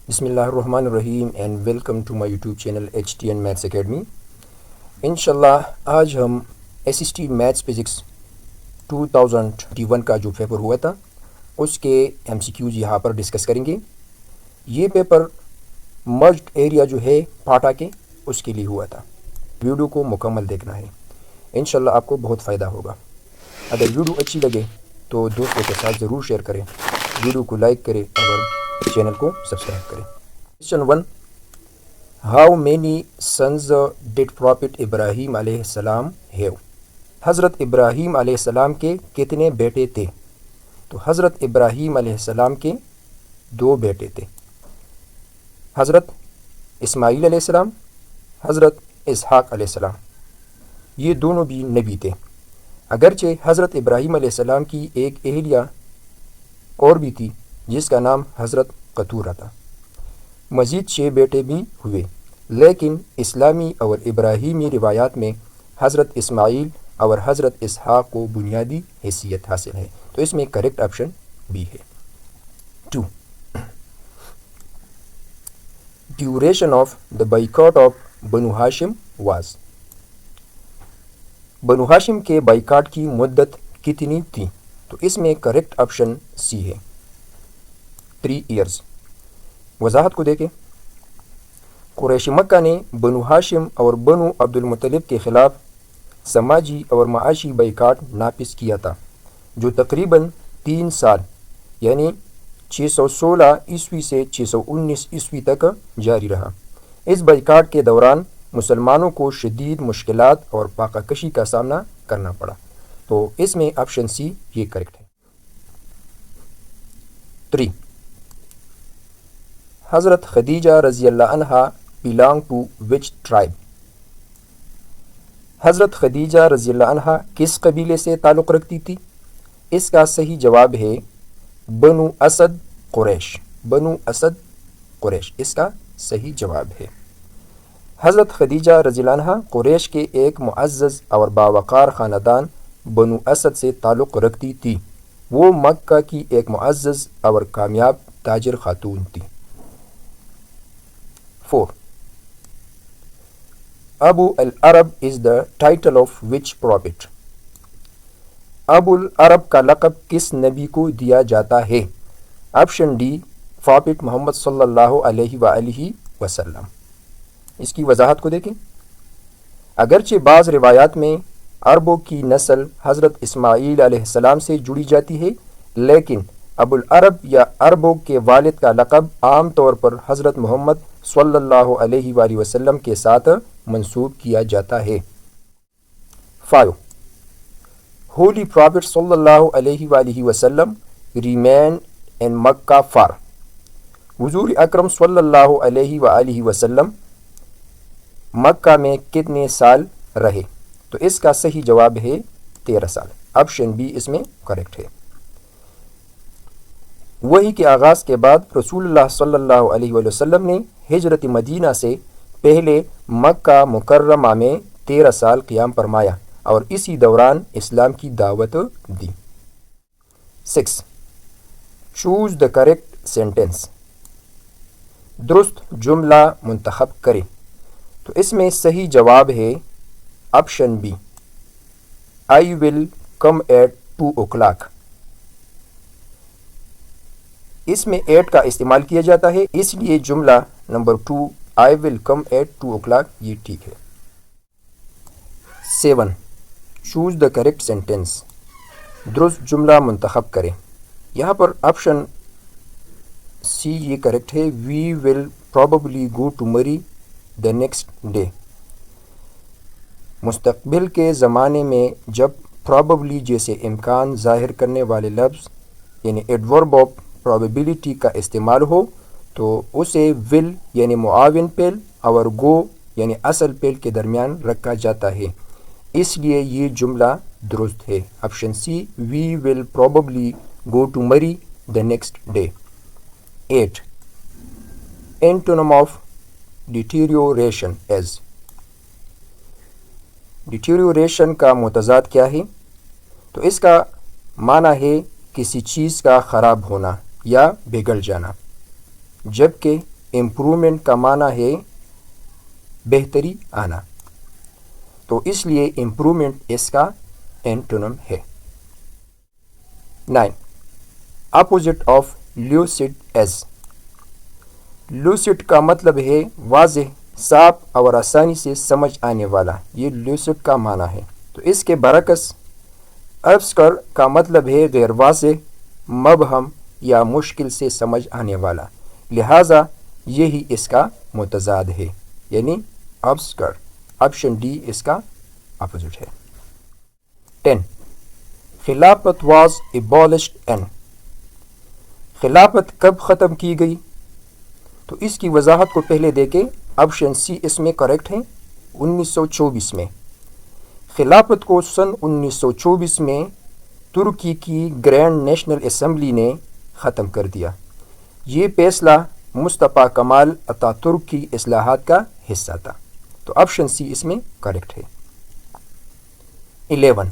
بسم اللہ الرحمن الرحیم and welcome to my YouTube channel HTN maths academy. انشاءاللہ آج ہم SST میتھس فزکس 2021 کا جو پیپر ہوا تھا اس کے MCQs یہاں پر ڈسکس کریں گے۔ یہ پیپر مرجڈ ایریا جو ہے پاٹا کے اس کے لیے ہوا تھا۔ ویڈیو کو مکمل دیکھنا ہے، انشاءاللہ آپ کو بہت فائدہ ہوگا۔ اگر ویڈیو اچھی لگے تو دوستوں کے ساتھ ضرور شیئر کریں، ویڈیو کو لائک کریں اور چینل کو سبسکرائب کریں۔ Question 1. How many sons did Prophet ابراہیم علیہ السلام have؟ حضرت ابراہیم علیہ السلام کے کتنے بیٹے تھے؟ تو حضرت ابراہیم علیہ السلام کے 2 بیٹے تھے، حضرت اسماعیل علیہ السلام، حضرت اسحاق علیہ السلام۔ یہ دونوں بھی نبی تھے، اگرچہ حضرت ابراہیم علیہ السلام کی ایک اہلیہ اور بھی تھی جس کا نام حضرت قطورہ تھا۔ مزید 6 بیٹے بھی ہوئے، لیکن اسلامی اور ابراہیمی روایات میں حضرت اسماعیل اور حضرت اسحاق کو بنیادی حیثیت حاصل ہے، تو اس میں کریکٹ آپشن بھی ہے۔ 2. Duration of the boycott of بنو ہاشم واز؟ بنو ہاشم کے بائیکاٹ کی مدت کتنی تھی؟ تو اس میں کریکٹ آپشن سی ہے، 3 ایئرز۔ وضاحت کو دیکھیں۔ قریش مکہ نے بنو ہاشم اور بنو عبد المطلب کے خلاف سماجی اور معاشی بائیکاٹ نافذ کیا تھا، جو تقریباً 3 سال یعنی 616 عیسوی سے 619 عیسوی تک جاری رہا۔ اس بائیکاٹ کے دوران مسلمانوں کو شدید مشکلات اور فاقہ کشی کا سامنا کرنا پڑا، تو اس میں آپشن سی یہ کریکٹ ہے۔ 3. حضرت خدیجہ رضی اللہ عنہا belong to which tribe؟ حضرت خدیجہ رضی اللہ عنہا کس قبیلے سے تعلق رکھتی تھی؟ اس کا صحیح جواب ہے بنو اسد قریش۔ بنو اسد قریش اس کا صحیح جواب ہے۔ حضرت خدیجہ رضی اللہ عنہا قریش کے ایک معزز اور باوقار خاندان بنو اسد سے تعلق رکھتی تھی۔ وہ مکہ کی ایک معزز اور کامیاب تاجر خاتون تھی۔ 4. ابو العرب is the title of which prophet? ابو العرب کا لقب کس نبی کو دیا جاتا ہے؟ آپشن ڈی، پروفٹ محمد صلی اللہ علیہ وآلہ وسلم۔ اس کی وضاحت کو دیکھیں۔ اگرچہ بعض روایات میں عربوں کی نسل حضرت اسماعیل علیہ السلام سے جڑی جاتی ہے، لیکن ابو العرب یا عربوں کے والد کا لقب عام طور پر حضرت محمد صلی اللہ علیہ وآلہ وسلم کے ساتھ منسوب کیا جاتا ہے۔ 5. ہولی پرافٹ صلی اللہ علیہ وآلہ وسلم ریمین ان مکہ فار؟ حضور اکرم صلی اللہ علیہ وآلہ وسلم مکہ میں کتنے سال رہے؟ تو اس کا صحیح جواب ہے 13 سال۔ آپشن بی اس میں کریکٹ ہے۔ وحی کے آغاز کے بعد رسول اللہ صلی اللہ علیہ وآلہ وسلم نے ہجرت مدینہ سے پہلے مکہ مکرمہ میں 13 سال قیام فرمایا اور اسی دوران اسلام کی دعوت دی۔ 6. Choose the correct sentence. درست جملہ منتخب کریں، تو اس میں صحیح جواب ہے option B, I will come at 2 o'clock۔ اس میں ایٹ کا استعمال کیا جاتا ہے، اس لیے جملہ number 2 I will come at 2 o'clock یہ ٹھیک ہے۔ 7. Choose the correct sentence. درست جملہ منتخب کریں۔ یہاں پر آپشن سی یہ کریکٹ ہے، وی will probably go to Murree the next day. مستقبل کے زمانے میں جب پروبیبلی جیسے امکان ظاہر کرنے والے لفظ یعنی ایڈورب آف پروبیبلٹی کا استعمال ہو تو اسے ول یعنی معاون فعل اور گو یعنی اصل فعل کے درمیان رکھا جاتا ہے، اس لیے یہ جملہ درست ہے۔ Option C, we will probably go to Murree the next day. 8. Antonym of deterioration is? Deterioration کا متضاد کیا ہے؟ تو اس کا معنی ہے کسی چیز کا خراب ہونا یا بگڑ جانا، جبکہ امپرومنٹ کا معنی ہے بہتری آنا، تو اس لیے امپرومنٹ اس کا اینٹونم ہے۔ 9 اپوزٹ آف لیوسڈ ایز۔ لیوسڈ کا مطلب ہے واضح، صاف اور آسانی سے سمجھ آنے والا، یہ لیوسڈ کا معنی ہے۔ تو اس کے برعکس ابسکر کا مطلب ہے غیر واضح، مبہم یا مشکل سے سمجھ آنے والا، لہٰذا یہی اس کا متضاد ہے، یعنی ابسکر۔ آپشن ڈی اس کا اپوزٹ ہے۔ 10 خلافت واز ایبولشڈ ان۔ خلافت کب ختم کی گئی؟ تو اس کی وضاحت کو پہلے دیکھیں۔ آپشن سی اس میں کریکٹ ہے، 1924 میں۔ خلافت کو سن 1924 میں ترکی کی گرینڈ نیشنل اسمبلی نے ختم کر دیا۔ یہ فیصلہ مصطفیٰ کمال اتا ترک کی اصلاحات کا حصہ تھا، تو آپشن سی اس میں کریکٹ ہے۔ 11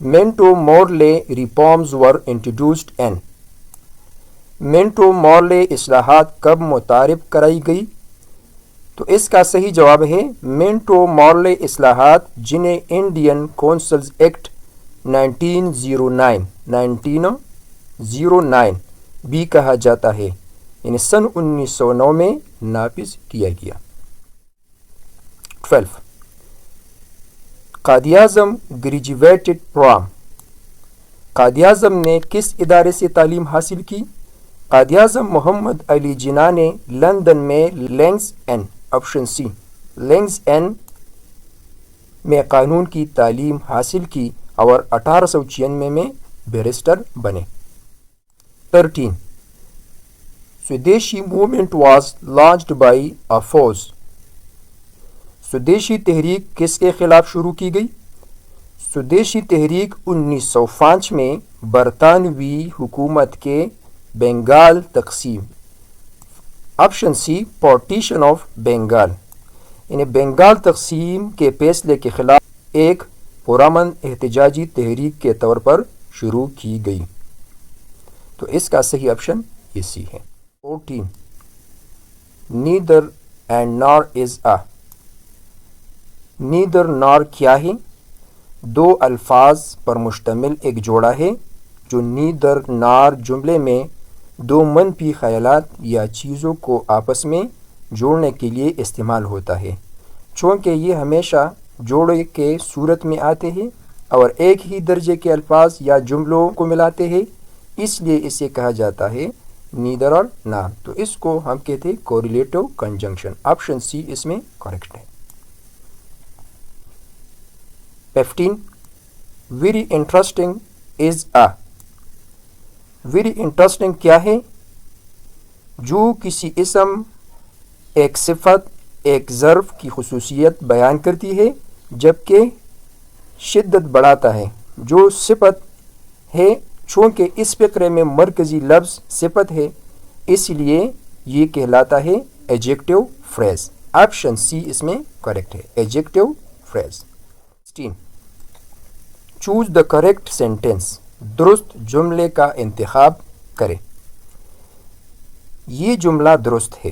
مینٹو Morley reforms were introduced in. مینٹو Morley اصلاحات کب متعارف کرائی گئی؟ تو اس کا صحیح جواب ہے مینٹو مورلے اصلاحات، جنہیں انڈین کونسلز ایکٹ 1909 بھی کہا جاتا ہے، یعنی سن 1909 میں نافذ کیا گیا۔ 12 قائد-اعظم گریجویٹڈ فرام۔ قائد-اعظم نے کس ادارے سے تعلیم حاصل کی؟ قائد-اعظم محمد علی جناح نے لندن میں لنگز ان، آپشن سی لنگز ان میں قانون کی تعلیم حاصل کی اور 1896 میں بیرسٹر بنے۔ 13 Swadeshi movement was launched by a force. Swadeshi تحریک کس کے خلاف شروع کی گئی؟ سودیشی تحریک 1905 میں برطانوی حکومت کے بنگال تقسیم، option C partition of Bengal, یعنی بنگال تقسیم کے فیصلے کے خلاف ایک پرامن احتجاجی تحریک کے طور پر شروع کی گئی، تو اس کا صحیح آپشن یہ سی ہے۔ 14 نیدر اینڈ نار از اے۔ نیدر نار کیا ہے؟ دو الفاظ پر مشتمل ایک جوڑا ہے جو نیدر نار جملے میں دو منفی خیالات یا چیزوں کو آپس میں جوڑنے کے لیے استعمال ہوتا ہے۔ چونکہ یہ ہمیشہ جوڑے کے صورت میں آتے ہیں اور ایک ہی درجے کے الفاظ یا جملوں کو ملاتے ہیں، اس لیے اسے کہا جاتا ہے نیدر اور نار، تو اس کو ہم کہتے ہیں کوریلیٹو کنجنکشن۔ آپشن سی اس میں کریکٹ ہے۔ 15 very interesting is a. Very interesting کیا ہے؟ جو کسی اسم، ایک صفت، ایک ظرف کی خصوصیت بیان کرتی ہے جبکہ شدت بڑھاتا ہے۔ جو صفت ہے، چونکہ اس فقرے میں مرکزی لفظ صفت ہے، اس لیے یہ کہلاتا ہے ایجیکٹیو فریز۔ آپشن سی اس میں کریکٹ ہے، adjective phrase. 16 choose the correct sentence. درست جملے کا انتخاب کریں۔ یہ جملہ درست ہے۔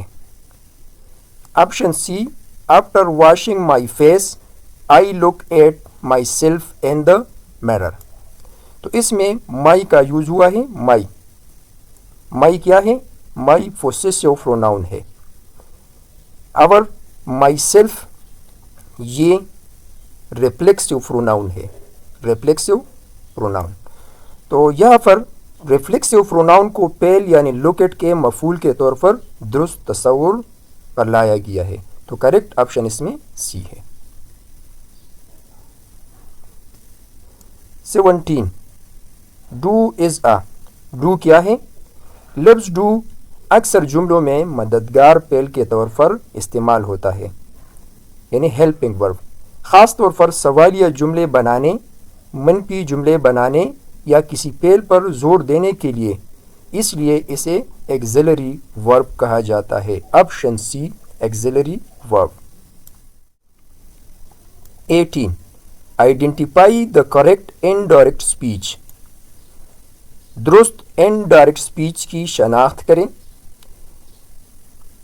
Option C after washing my face I look at myself in the mirror. تو اس میں مائی کا یوز ہوا ہے۔ مائی کیا ہے؟ مائی پوسیسو پروناؤن ہے، اور مائی سیلف یہ ریفلیکسو پروناؤن ہے، ریفلیکسو پروناؤن۔ تو یہاں پر ریفلیکسو پروناؤن کو پیل یعنی لوکیٹ کے مفعول کے طور پر درست تصور پر لایا گیا ہے، تو کریکٹ آپشن اس میں سی ہے۔ 17 ڈو از اے۔ ڈو کیا ہے؟ لفظ ڈو اکثر جملوں میں مددگار فعل کے طور پر استعمال ہوتا ہے، یعنی ہیلپنگ ورب، خاص طور پر سوالیہ جملے بنانے، منفی جملے بنانے یا کسی فعل پر زور دینے کے لیے، اس لیے اسے ایگزیلری ورب کہا جاتا ہے۔ آپشن سی ایگزیلری ورب۔ 18 identify the correct indirect speech. درست انڈائریکٹ اسپیچ کی شناخت کریں۔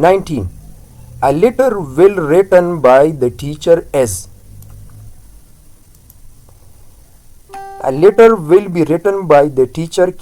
19 A letter will written by the teacher as, A letter will be written by the teacher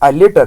A letter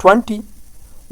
20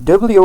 W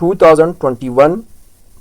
2021